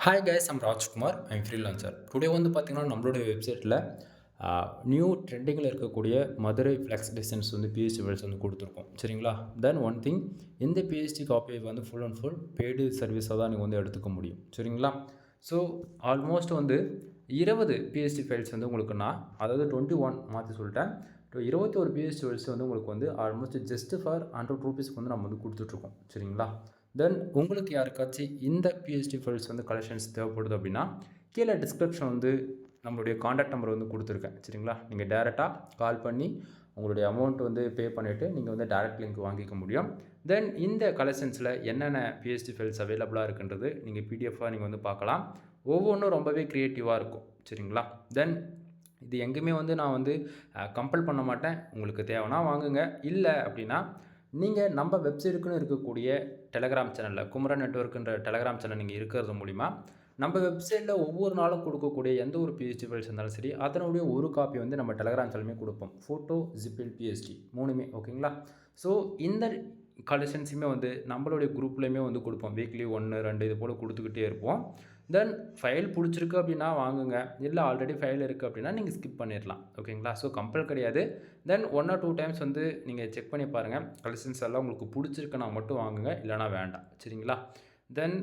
Hi guys, I'm Rajkumar. I'm freelancer. Today வந்து பார்த்தீங்கன்னா, நம்மளுடைய வெப்சைட்டில் நியூ ட்ரெண்டிங்கில் இருக்கக்கூடிய மதுரை ஃப்ளெக்ஸ் டிசைன்ஸ் வந்து பிஹெச்டி ஃபைல்ஸ் வந்து கொடுத்துருக்கோம். சரிங்களா? தென் ஒன் திங், இந்த பிஹெச்டி காப்பியை வந்து ஃபுல் அண்ட் ஃபுல் பெய்டு சர்வீஸாக தான் நீங்கள் வந்து எடுத்துக்க முடியும். சரிங்களா? ஸோ ஆல்மோஸ்ட் வந்து 20 பிஹெச்டி ஃபைல்ஸ் வந்து உங்களுக்கு நான் அதாவது 21 மாற்றி சொல்லிட்டேன். 21 பிஹெச்டி ஃபைல்ஸ் வந்து உங்களுக்கு வந்து ஆல்மோஸ்ட் ஜஸ்ட் ஃபார் ₹100 வந்து நம்ம வந்து கொடுத்துட்ருக்கோம். சரிங்களா? தென் உங்களுக்கு யாருக்காச்சும் இந்த பிஹெச்டி ஃபைல்ஸ் வந்து கலெக்ஷன்ஸ் தேவைப்படுது அப்படின்னா, கீழே டிஸ்கிரிப்ஷன் வந்து நம்மளுடைய காண்டாக்ட் நம்பர் வந்து கொடுத்துருக்கேன். சரிங்களா? நீங்கள் டேரெக்டாக கால் பண்ணி உங்களுடைய அமௌண்ட் வந்து பே பண்ணிவிட்டு நீங்கள் வந்து டேரெக்ட் லிங்க் வாங்கிக்க முடியும். தென் இந்த கலெக்ஷன்ஸில் என்னென்ன பிஹெச்டி ஃபைல்ஸ் அவைலபிளாக இருக்குன்றது நீங்கள் பிடிஎஃபாக நீங்கள் வந்து பார்க்கலாம். ஒவ்வொன்றும் ரொம்பவே க்ரியேட்டிவாக இருக்கும். சரிங்களா? தென் இது எங்கேயுமே வந்து நான் வந்து கம்பல் பண்ண மாட்டேன். உங்களுக்கு தேவைன்னா வாங்குங்க. இல்லை அப்படின்னா நீங்கள் நம்ம வெப்சைட்டுக்குன்னு இருக்கக்கூடிய டெலகிராம் சேனலில் குமரன் நெட்வொர்க்குன்ற டெலகிராம் சேனல் நீங்கள் இருக்கிறது மூலிமா நம்ம வெப்சைட்டில் ஒவ்வொரு நாளும் கொடுக்கக்கூடிய எந்த ஒரு பிஹெச்டி ஃபைல்ஸ் இருந்தாலும் சரி, அதனுடைய ஒரு காப்பி வந்து நம்ம டெலகிராம் சேனலுமே கொடுப்போம். ஃபோட்டோ, ஜிப்பில், பிஹெச்டி மூணுமே. ஓகேங்களா? ஸோ இந்த கலெக்ஷன்ஸுமே வந்து நம்மளுடைய குரூப்லேயுமே வந்து கொடுப்போம். வீக்லி 1, 2 இது போல் கொடுத்துக்கிட்டே இருப்போம். தென் ஃபைல் பிடிச்சிருக்கு அப்படின்னா வாங்குங்க. இல்லை ஆல்ரெடி ஃபைல் இருக்குது அப்படின்னா நீங்கள் ஸ்கிப் பண்ணிடலாம். ஓகேங்களா? ஸோ கம்பல் கிடையாது. தென் 1 ஆர் 2 டைம்ஸ் வந்து நீங்கள் செக் பண்ணி பாருங்கள். கலெக்ஷன்ஸ் எல்லாம் உங்களுக்கு பிடிச்சிருக்குன்னா மட்டும் வாங்குங்க, இல்லைனா வேண்டாம். சரிங்களா? தென்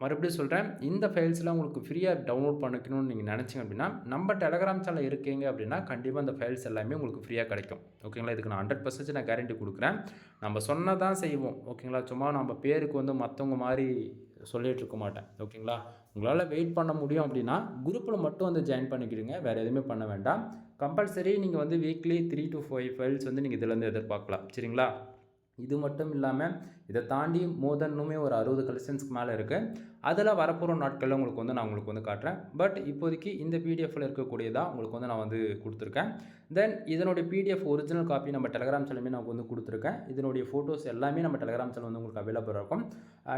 மறுபடியும் சொல்கிறேன், இந்த ஃபைல்ஸ்லாம் உங்களுக்கு ஃப்ரீயாக டவுன்லோட் பண்ணிக்கணும்னு நீங்கள் நினச்சிங்க அப்படின்னா, நம்ம டெலகிராம் சேனல் இருக்கீங்க அப்படின்னா கண்டிப்பாக அந்த ஃபைல்ஸ் எல்லாமே உங்களுக்கு ஃப்ரீயாக கிடைக்கும். ஓகேங்களா? இதுக்கு நான் 100% நான் கேரண்டி கொடுக்குறேன். நம்ம சொன்னதான் செய்வோம். ஓகேங்களா? சும்மா நம்ம பேருக்கு வந்து மற்றவங்க மாதிரி சொல்லிகிட்டு இருக்க மாட்டேன். ஓகேங்களா? உங்களால் வெயிட் பண்ண முடியும் அப்படின்னா குரூப்பில் மட்டும் வந்து ஜாயின் பண்ணிக்கிடுங்க. வேறு எதுவுமே பண்ண வேண்டாம். கம்பல்சரி நீங்கள் வந்து வீக்லி 3 to 5 ஃபைல்ஸ் வந்து நீங்கள் இதிலேருந்து எதிர்பார்க்கலாம். சரிங்களா? இது மட்டும் இல்லாமல் இதை தாண்டி இன்னுமே ஒரு 60 கலெக்ஷன்ஸ்க்கு மேலே இருக்குது. அதில் வரப்போகிற நாட்களில் உங்களுக்கு வந்து காட்டுறேன். பட் இப்போதைக்கு இந்த பிடிஎஃப்பில் இருக்கக்கூடியதாக உங்களுக்கு வந்து நான் வந்து கொடுத்துருக்கேன். தென் இதனுடைய பிடிஎஃப் ஒரிஜினல் காப்பி நம்ம டெலகிராம் சேனலுமே நான் வந்து கொடுத்துருக்கேன். இதனுடைய ஃபோட்டோஸ் எல்லாமே நம்ம டெலகிராம் சேனல் வந்து உங்களுக்கு அவைலபிள் இருக்கும்.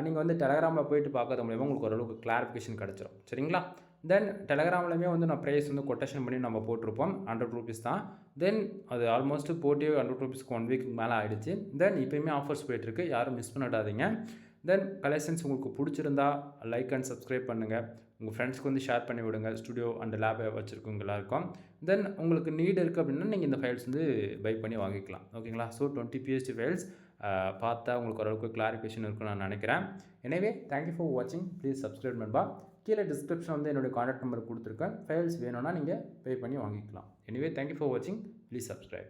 நீங்கள் வந்து டெலகிராமில் போயிட்டு பார்க்கறது மூலிமா உங்களுக்கு ஓரளவுக்கு கிளாரிஃபிகேஷன் கிடச்சிரும். சரிங்களா? தென் டெலகிராம்லையுமே வந்து நான் ப்ரைஸ் வந்து கொட்டேஷன் பண்ணி நம்ம போட்டிருப்போம். ₹100 தான். தென் அது ஆல்மோஸ்ட் போட்டு ₹100க்கு 1 வீக் மேலே ஆகிடுச்சு. தென் இப்போயுமே ஆஃபர்ஸ் போயிட்டுருக்கு. யாரும் மிஸ் பண்ணிடாதீங்க. தென் கலெக்ஷன்ஸ் உங்களுக்கு பிடிச்சிருந்தா லைக் அண்ட் சப்ஸ்கிரைப் பண்ணுங்கள். உங்கள் ஃப்ரெண்ட்ஸ்க்கு வந்து ஷேர் பண்ணி விடுங்க. ஸ்டுடியோ அண்ட் லேப் வச்சுருக்கவங்க எல்லாருக்கும். தென் உங்களுக்கு நீட் இருக்குது அப்படின்னா நீங்கள் இந்த ஃபைல்ஸ் வந்து பை பண்ணி வாங்கிக்கலாம். ஓகேங்களா? ஸோ 20 பிஹெச்டி ஃபைல்ஸ் பார்த்தா உங்களுக்கு ஓரளவுக்கு கிளாரிஃபிகேஷன் இருக்குன்னு நான் நினைக்கிறேன். எனவே தேங்க்யூ ஃபார் வாட்சிங். ப்ளீஸ் சப்ஸ்கிரைப் நண்பா. கீழே டிஸ்கிரிப்ஷன் வந்து என்னுடைய காண்டாக்ட் நம்பர் கொடுத்துருக்கேன். ஃபைல்ஸ் வேணும்னா நீங்கள் பே பண்ணி வாங்கிக்கலாம். எனிவே தேங்க்யூ ஃபார் வாட்சிங். Please subscribe.